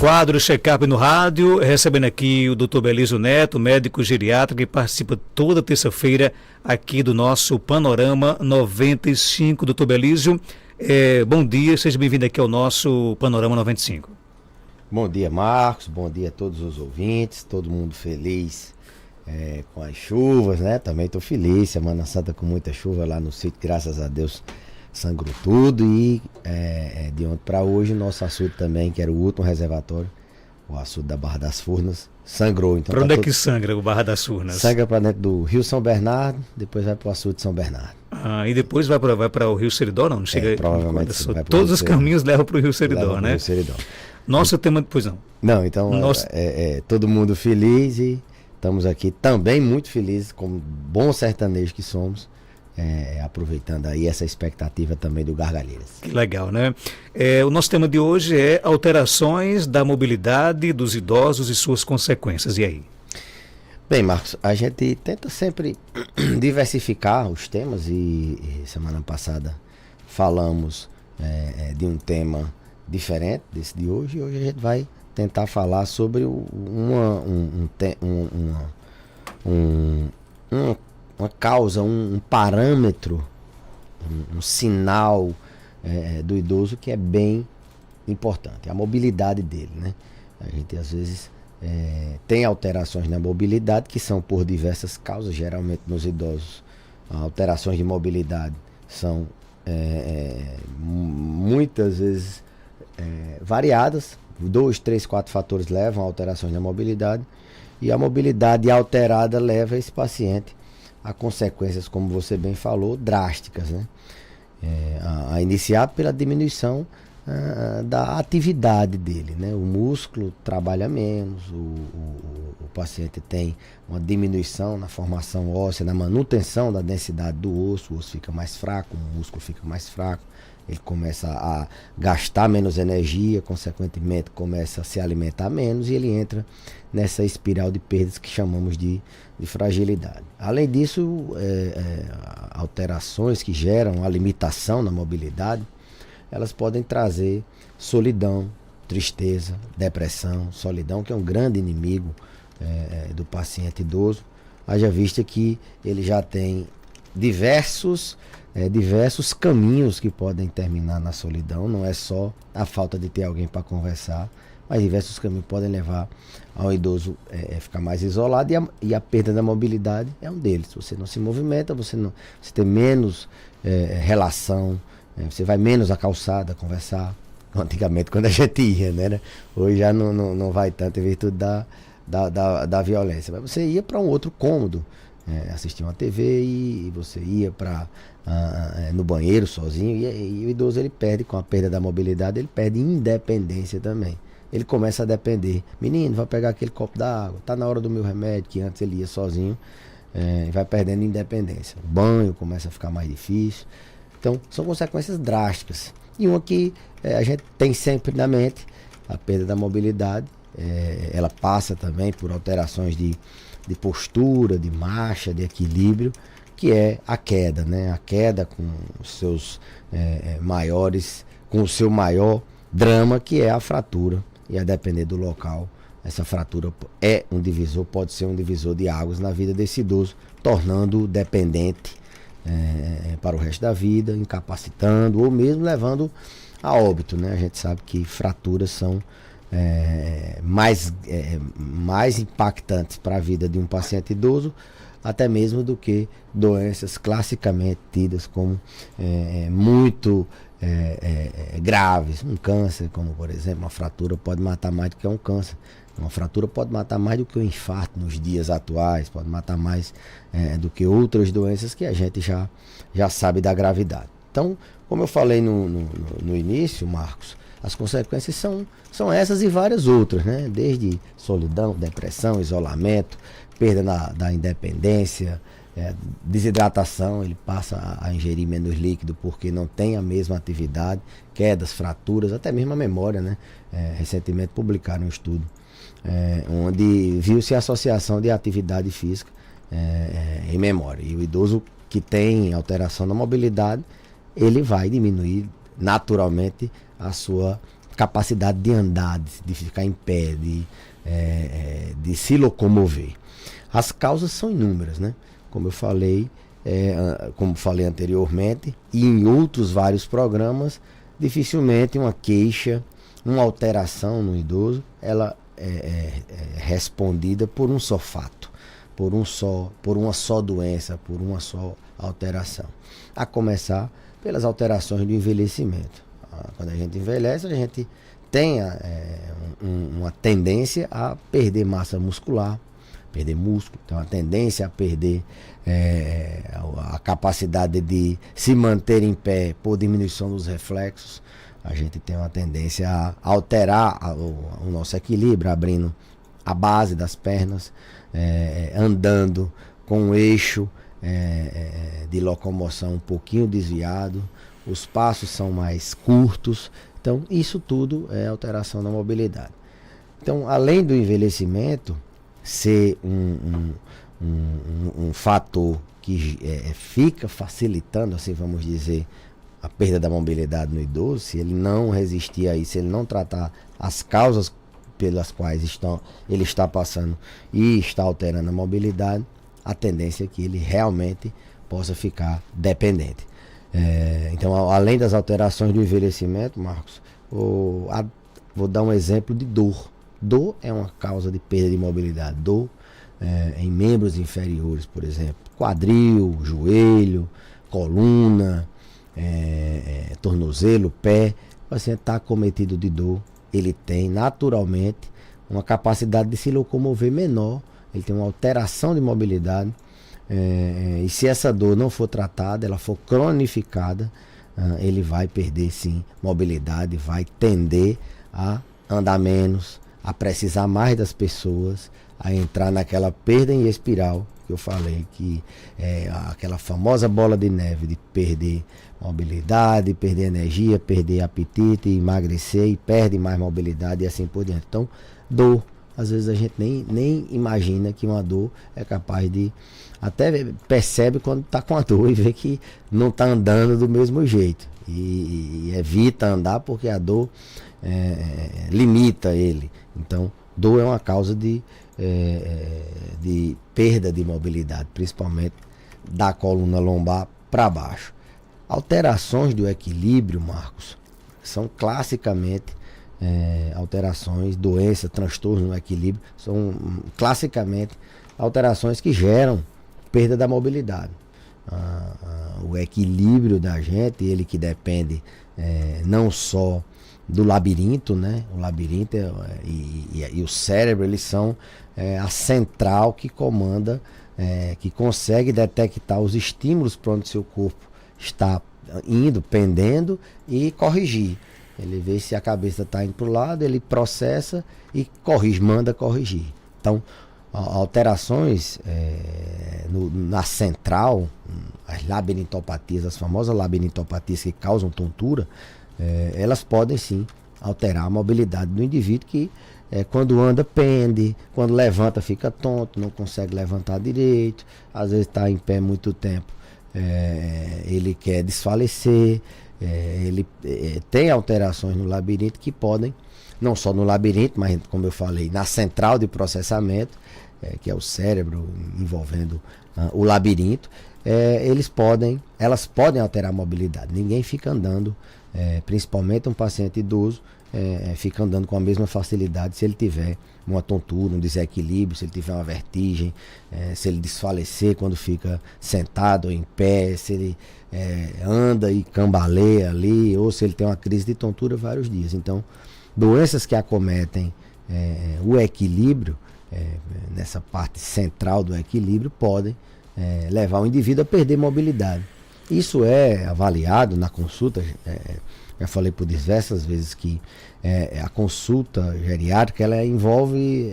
quadro Check-up no rádio, recebendo aqui o Dr. Belísio Neto, médico geriatra, que participa toda terça-feira aqui do nosso Panorama 95. Dr. Belísio, bom dia, seja bem-vindo aqui ao nosso Panorama 95. Bom dia, Marcos, bom dia a todos os ouvintes, todo mundo feliz com as chuvas, né? Também estou feliz, Semana Santa com muita chuva lá no sítio, graças a Deus sangrou tudo e de ontem para hoje o nosso açude também, que era o último reservatório, o açude da Barra das Furnas, sangrou. Então, para onde é que sangra o Barra das Furnas? Sangra para dentro do Rio São Bernardo, depois vai para o açude de São Bernardo. E depois vai para o Rio Seridó, não chega? Provavelmente vai todos os caminhos levam para o Rio Seridó, né? Rio Seridó. Nosso tema depois não. Não, então todo mundo feliz e estamos aqui também muito felizes, como bons sertanejos que somos, aproveitando aí essa expectativa também do Gargalheiras. Que legal, né? O nosso tema de hoje é alterações da mobilidade dos idosos e suas consequências. E aí? Bem, Marcos, a gente tenta sempre diversificar os temas e semana passada falamos de um tema diferente desse de hoje, e hoje a gente vai tentar falar sobre uma causa, um parâmetro, um sinal do idoso que é bem importante, a mobilidade dele, né? A gente às vezes tem alterações na mobilidade que são por diversas causas, geralmente nos idosos. Alterações de mobilidade são muitas vezes variadas, 2, 3, 4 fatores levam a alterações na mobilidade, e a mobilidade alterada leva esse paciente a consequências, como você bem falou, drásticas, né? A iniciar pela diminuição da atividade dele, né? O músculo trabalha menos, o paciente tem uma diminuição na formação óssea, na manutenção da densidade do osso, o osso fica mais fraco, o músculo fica mais fraco, ele começa a gastar menos energia, consequentemente começa a se alimentar menos e ele entra nessa espiral de perdas que chamamos de fragilidade. Além disso, alterações que geram a limitação na mobilidade, elas podem trazer solidão, tristeza, depressão, solidão, que é um grande inimigo do paciente idoso. Haja vista que ele já tem diversos caminhos que podem terminar na solidão, não é só a falta de ter alguém para conversar, mas diversos caminhos podem levar ao idoso ficar mais isolado, e a perda da mobilidade é um deles. Você não se movimenta, você tem menos relação, você vai menos à calçada conversar. Antigamente, quando a gente ia, né? Hoje já não vai tanto em virtude da violência, mas você ia para um outro cômodo, assistir uma TV, e você ia no banheiro sozinho, e o idoso ele perde, com a perda da mobilidade, ele perde independência também. Ele começa a depender. Menino, vai pegar aquele copo d'água, tá na hora do meu remédio, que antes ele ia sozinho, vai perdendo independência. O banho começa a ficar mais difícil. Então, são consequências drásticas. E uma que a gente tem sempre na mente, a perda da mobilidade, ela passa também por alterações de postura, de marcha, de equilíbrio, que é a queda, né? A queda com os seus com o seu maior drama, que é a fratura. E a depender do local, essa fratura pode ser um divisor de águas na vida desse idoso, tornando-o dependente para o resto da vida, incapacitando ou mesmo levando a óbito, né? A gente sabe que fraturas são mais impactantes para a vida de um paciente idoso, até mesmo do que doenças classicamente tidas como muito graves. Um câncer, como por exemplo, uma fratura pode matar mais do que um câncer. Uma fratura pode matar mais do que um infarto nos dias atuais, pode matar mais do que outras doenças que a gente já sabe da gravidade. Então, como eu falei no início, Marcos, as consequências são essas e várias outras, né? Desde solidão, depressão, isolamento, perda da independência, desidratação, ele passa a ingerir menos líquido porque não tem a mesma atividade, quedas, fraturas, até mesmo a memória, né? Recentemente publicaram um estudo onde viu-se a associação de atividade física em memória. E o idoso que tem alteração na mobilidade, ele vai diminuir naturalmente a sua capacidade de andar, de ficar em pé, de se locomover. As causas são inúmeras, né? Como eu falei anteriormente, e em outros vários programas, dificilmente uma queixa, uma alteração no idoso, ela é respondida por um só fato, por uma só doença, por uma só alteração. A começar pelas alterações do envelhecimento. Quando a gente envelhece, a gente tem uma tendência a perder massa muscular, perder músculo, tem uma tendência a perder a capacidade de se manter em pé por diminuição dos reflexos. A gente tem uma tendência a alterar o nosso equilíbrio, abrindo a base das pernas, andando com o eixo de locomoção um pouquinho desviado, os passos são mais curtos. Então, isso tudo é alteração na mobilidade. Então, além do envelhecimento ser um fator que fica facilitando, assim vamos dizer, a perda da mobilidade no idoso, se ele não resistir a isso, se ele não tratar as causas pelas quais ele está passando e está alterando a mobilidade, a tendência é que ele realmente possa ficar dependente. Então, além das alterações do envelhecimento, Marcos, vou dar um exemplo de dor. Dor é uma causa de perda de mobilidade. Dor em membros inferiores, por exemplo, quadril, joelho, coluna, tornozelo, pé. O paciente está acometido de dor, ele tem naturalmente uma capacidade de se locomover menor, ele tem uma alteração de mobilidade. E se essa dor não for tratada, ela for cronificada, ele vai perder sim mobilidade, vai tender a andar menos, a precisar mais das pessoas, a entrar naquela perda em espiral que eu falei, que é aquela famosa bola de neve de perder mobilidade, perder energia, perder apetite, emagrecer e perde mais mobilidade e assim por diante. Então, dor, às vezes a gente nem imagina que uma dor é capaz de... Até percebe quando está com a dor e vê que não está andando do mesmo jeito. E evita andar porque a dor limita ele. Então, dor é uma causa de perda de mobilidade, principalmente da coluna lombar para baixo. Alterações do equilíbrio, Marcos, são classicamente alterações, doenças, transtornos no equilíbrio, são classicamente alterações que geram perda da mobilidade. O equilíbrio da gente, ele que depende não só do labirinto, né? O labirinto e o cérebro, eles são a central que comanda, que consegue detectar os estímulos para onde seu corpo está indo, pendendo e corrigir. Ele vê se a cabeça está indo para o lado, ele processa e corrige, manda corrigir. Então, alterações na central, as labirintopatias, as famosas labirintopatias que causam tontura, elas podem sim alterar a mobilidade do indivíduo que quando anda pende, quando levanta fica tonto, não consegue levantar direito, às vezes está em pé muito tempo, ele quer desfalecer, ele tem alterações no labirinto que podem, não só no labirinto, mas como eu falei, na central de processamento, que é o cérebro envolvendo o labirinto, elas podem alterar a mobilidade. Ninguém fica andando, principalmente um paciente idoso, fica andando com a mesma facilidade se ele tiver uma tontura, um desequilíbrio, se ele tiver uma vertigem, se ele desfalecer quando fica sentado ou em pé, se ele anda e cambaleia ali, ou se ele tem uma crise de tontura vários dias. Então, doenças que acometem o equilíbrio, nessa parte central do equilíbrio, podem levar o indivíduo a perder mobilidade. Isso é avaliado na consulta, já falei por diversas vezes que a consulta geriátrica ela envolve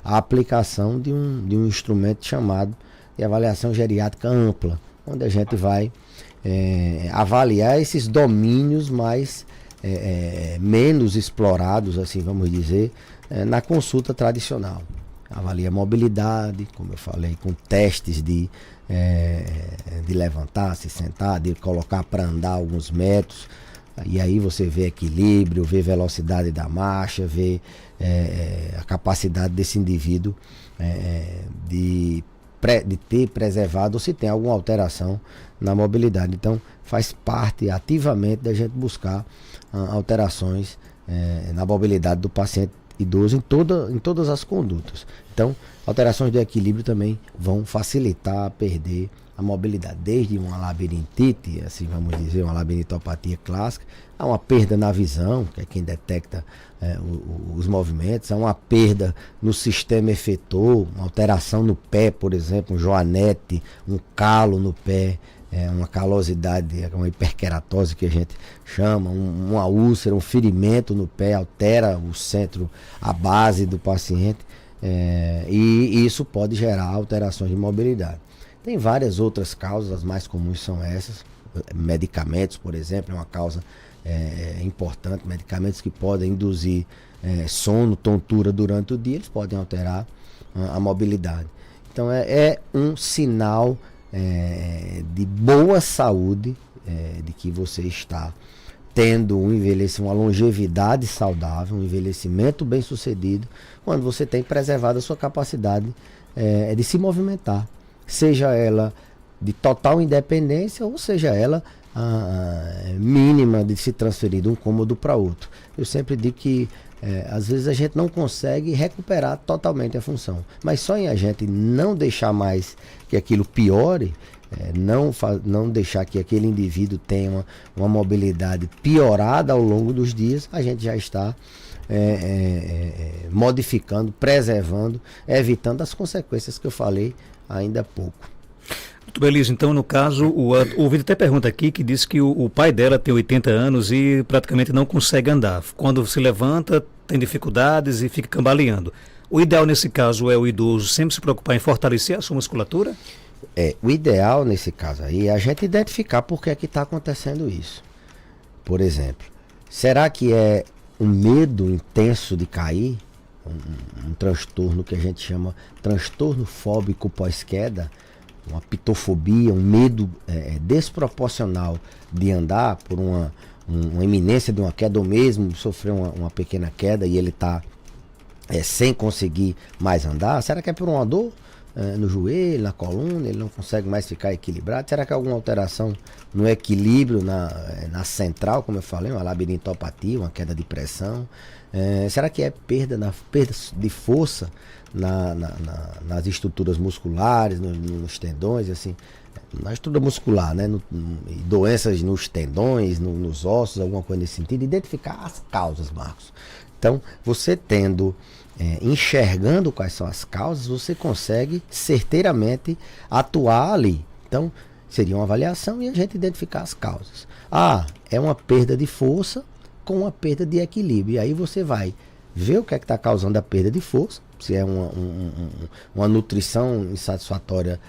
a aplicação de um instrumento chamado de avaliação geriátrica ampla, onde a gente vai avaliar esses domínios menos explorados, assim vamos dizer, na consulta tradicional. Avalia a mobilidade, como eu falei, com testes de levantar, se sentar, de colocar para andar alguns metros, E aí você vê equilíbrio, vê velocidade da marcha, vê a capacidade desse indivíduo de ter preservado ou se tem alguma alteração na mobilidade. Então faz parte ativamente da gente buscar alterações na mobilidade do paciente idoso em todas as condutas. Então alterações do equilíbrio também vão facilitar a perder a mobilidade, desde uma labirintite, assim vamos dizer, uma labirintopatía clássica, há uma perda na visão, que é quem detecta os movimentos, há uma perda no sistema efetor, uma alteração no pé, por exemplo, um joanete, um calo no pé, uma calosidade, uma hiperkeratose que a gente chama, uma úlcera, um ferimento no pé, altera o centro, a base do paciente, e isso pode gerar alterações de mobilidade. Tem várias outras causas, as mais comuns são essas. Medicamentos, por exemplo, é uma causa importante. Medicamentos que podem induzir sono, tontura durante o dia, eles podem alterar a mobilidade. Então é um sinal de boa saúde, de que você está tendo uma longevidade saudável, um envelhecimento bem sucedido, quando você tem preservado a sua capacidade de se movimentar. Seja ela de total independência ou seja ela mínima de se transferir de um cômodo para outro. Eu sempre digo que às vezes a gente não consegue recuperar totalmente a função, mas só em a gente não deixar mais que aquilo piore, não deixar que aquele indivíduo tenha uma mobilidade piorada ao longo dos dias, a gente já está modificando, preservando, evitando as consequências que eu falei ainda há pouco. Muito beleza. Então, no caso, o ouvinte até pergunta aqui que diz que o pai dela tem 80 anos e praticamente não consegue andar. Quando se levanta, tem dificuldades e fica cambaleando. O ideal nesse caso é o idoso sempre se preocupar em fortalecer a sua musculatura? O ideal nesse caso aí é a gente identificar por que é que está acontecendo isso. Por exemplo, será que é um medo intenso de cair? Um transtorno que a gente chama transtorno fóbico pós-queda, uma pitofobia, um medo desproporcional de andar por uma iminência de uma queda, ou mesmo sofrer uma pequena queda e ele está sem conseguir mais andar. Será que é por uma dor no joelho, na coluna, ele não consegue mais ficar equilibrado? Será que é alguma alteração no equilíbrio na central, como eu falei, uma labirintopatia, uma queda de pressão? Será que é perda de força nas estruturas musculares, nos tendões, assim, na estrutura muscular, né? Doenças nos tendões, nos ossos, alguma coisa nesse sentido? Identificar as causas, Marcos. Então, você enxergando quais são as causas, você consegue certeiramente atuar ali. Então, seria uma avaliação e a gente identificar as causas. É uma perda de força com uma perda de equilíbrio. E aí você vai ver o que é que está causando a perda de força, se é uma nutrição insatisfatória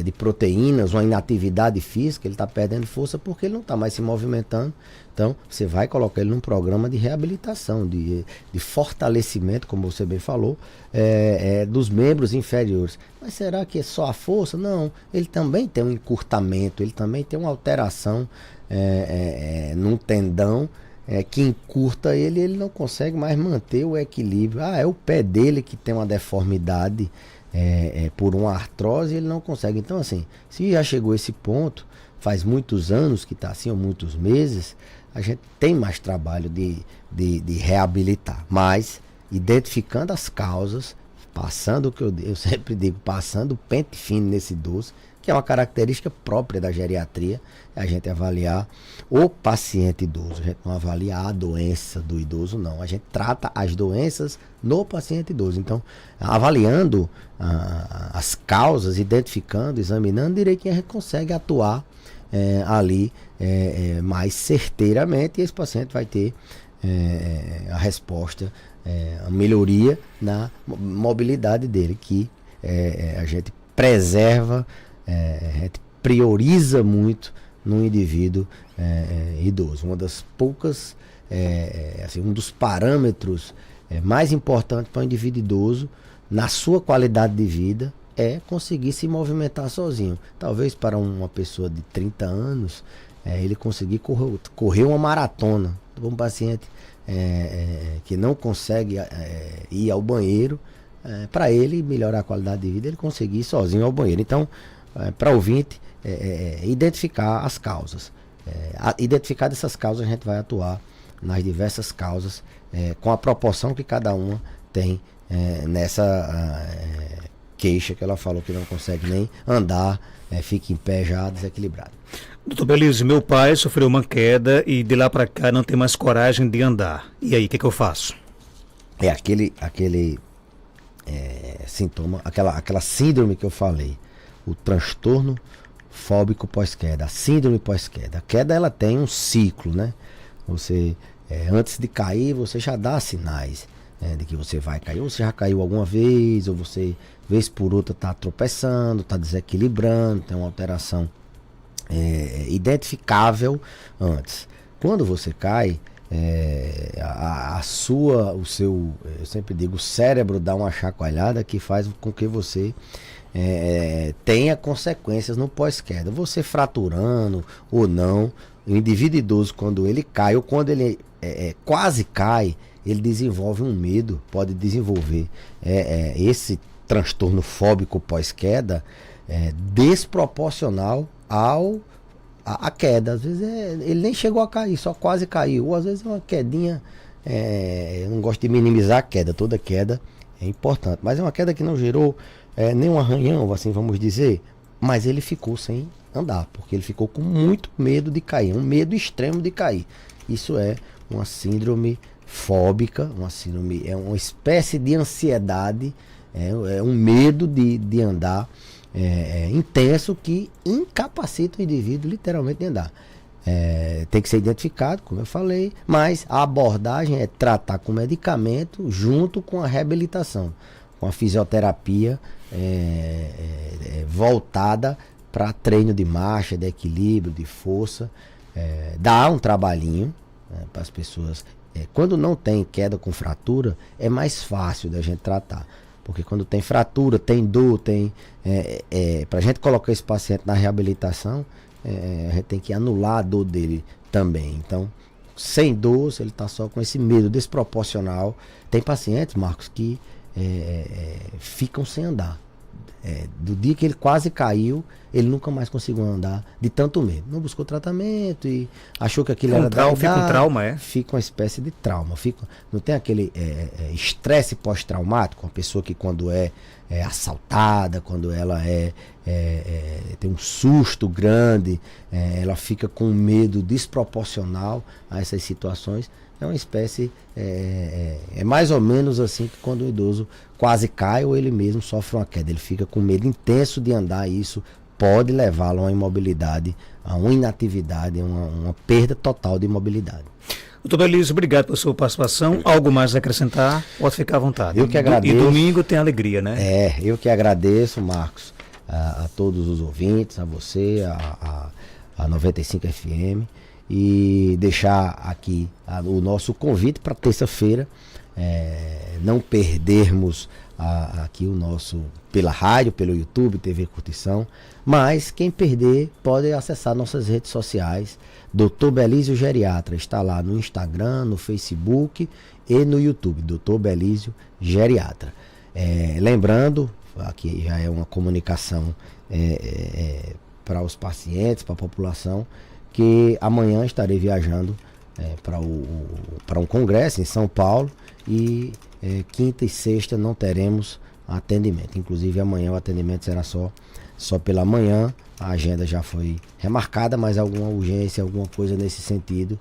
de proteínas, uma inatividade física, ele está perdendo força porque ele não está mais se movimentando. Então, você vai colocar ele num programa de reabilitação, de fortalecimento, como você bem falou, dos membros inferiores. Mas será que é só a força? Não, ele também tem um encurtamento, ele também tem uma alteração num tendão, que encurta ele não consegue mais manter o equilíbrio. É o pé dele que tem uma deformidade por uma artrose, ele não consegue. Então, assim, se já chegou a esse ponto, faz muitos anos que está assim, ou muitos meses, a gente tem mais trabalho de reabilitar. Mas, identificando as causas, passando o que eu sempre digo, passando o pente fino nesse idoso, que é uma característica própria da geriatria, é a gente avaliar o paciente idoso. A gente não avalia a doença do idoso, não. A gente trata as doenças no paciente idoso. Então, avaliando as causas, identificando, examinando direitinho, a gente consegue atuar ali mais certeiramente e esse paciente vai ter a resposta, a melhoria na mobilidade dele, que a gente preserva, a gente prioriza muito no indivíduo idoso. Uma das poucas, um dos parâmetros mais importantes para o indivíduo idoso na sua qualidade de vida é conseguir se movimentar sozinho. Talvez para uma pessoa de 30 anos ele conseguir correr uma maratona. Um paciente que não consegue ir ao banheiro, para ele melhorar a qualidade de vida, ele conseguir ir sozinho ao banheiro. Então, para o ouvinte, identificar as causas. Identificar essas causas, a gente vai atuar nas diversas causas, com a proporção que cada uma tem nessa queixa que ela falou que não consegue nem andar, fica em pé já desequilibrado. Doutor Belísio, meu pai sofreu uma queda e de lá para cá não tem mais coragem de andar. E aí, o que eu faço? Aquele sintoma, aquela síndrome que eu falei, o transtorno fóbico pós-queda, a síndrome pós-queda. A queda, ela tem um ciclo, né? Você, antes de cair, você já dá sinais de que você vai cair. Ou você já caiu alguma vez, ou você, vez por outra, está tropeçando, está desequilibrando, tem uma alteração identificável antes. Quando você cai, eu sempre digo, o cérebro dá uma chacoalhada que faz com que você tenha consequências no pós-queda. Você fraturando ou não, o indivíduo idoso, quando ele cai ou quando ele quase cai, ele desenvolve um medo, pode desenvolver esse transtorno fóbico pós-queda desproporcional à queda. Às vezes ele nem chegou a cair, só quase caiu. Ou às vezes é uma quedinha, eu não gosto de minimizar a queda, toda queda é importante, mas é uma queda que não gerou nem um arranhão, assim vamos dizer, mas ele ficou sem andar, porque ele ficou com muito medo de cair, um medo extremo de cair. Isso é uma síndrome fóbica, é uma espécie de ansiedade, é um medo de andar intenso que incapacita o indivíduo literalmente de andar. Tem que ser identificado, como eu falei, mas a abordagem é tratar com medicamento junto com a reabilitação, com a fisioterapia voltada para treino de marcha, de equilíbrio, de força. Dá um trabalhinho para as pessoas. Quando não tem queda com fratura, é mais fácil da gente tratar. Porque quando tem fratura, tem dor, para a gente colocar esse paciente na reabilitação, a gente tem que anular a dor dele também. Então, sem dor, se ele está só com esse medo desproporcional. Tem pacientes, Marcos, que ficam sem andar. Do dia que ele quase caiu, ele nunca mais conseguiu andar de tanto medo. Não buscou tratamento e achou que aquilo era fica um trauma, Fica uma espécie de trauma. Não tem aquele estresse pós-traumático, uma pessoa que quando é assaltada, quando ela tem um susto grande, ela fica com medo desproporcional a essas situações. É uma espécie, é mais ou menos assim que quando o idoso quase cai ou ele mesmo sofre uma queda. Ele fica com medo intenso de andar e isso pode levá-lo a uma imobilidade, a uma inatividade, uma perda total de mobilidade. Doutor Belísio, obrigado pela sua participação. Algo mais a acrescentar? Pode ficar à vontade. Eu que agradeço. E domingo tem alegria, né? Eu que agradeço, Marcos, a todos os ouvintes, a você, a 95 FM. E deixar aqui o nosso convite para terça-feira, não perdermos aqui o nosso, pela rádio, pelo YouTube, TV Curtição, mas quem perder pode acessar nossas redes sociais. Dr. Belísio Geriatra está lá no Instagram, no Facebook e no YouTube, Dr. Belísio Geriatra. Lembrando, aqui já é uma comunicação para os pacientes, para a população, que amanhã estarei viajando para um congresso em São Paulo e quinta e sexta não teremos atendimento. Inclusive amanhã o atendimento será só pela manhã. A agenda já foi remarcada, mas alguma urgência, alguma coisa nesse sentido.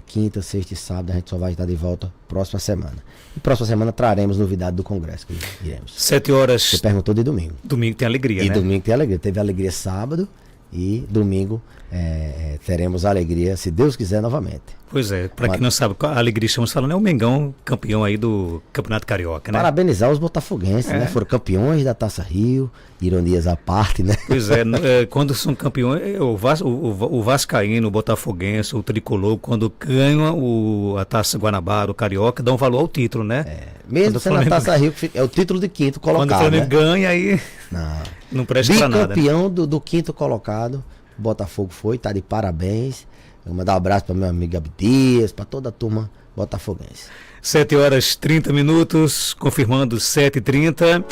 Quinta, sexta e sábado a gente só vai estar de volta próxima semana. E próxima semana traremos novidade do congresso que iremos. 7 horas. Você perguntou de domingo. Domingo tem alegria, né? Domingo tem alegria. Teve alegria sábado. E domingo teremos alegria, se Deus quiser, novamente. Pois é, para quem não sabe, a alegria que estamos falando é o Mengão, campeão aí do Campeonato Carioca, né? Parabenizar os botafoguenses, né? Foram campeões da Taça Rio, ironias à parte, né? Pois quando são campeões, o Vascaíno, o Botafoguense, o Tricolor, quando ganha a Taça Guanabara, o Carioca, dá um valor ao título, né? Mesmo sendo a Taça Rio, é o título de quinto colocado. Quando o Flamengo ganha, aí não presta para nada. Bicampeão do quinto colocado, O Botafogo tá de parabéns. Eu vou mandar um abraço para meu amigo Abdias, para toda a turma botafoguense. 7h30, confirmando 7h30.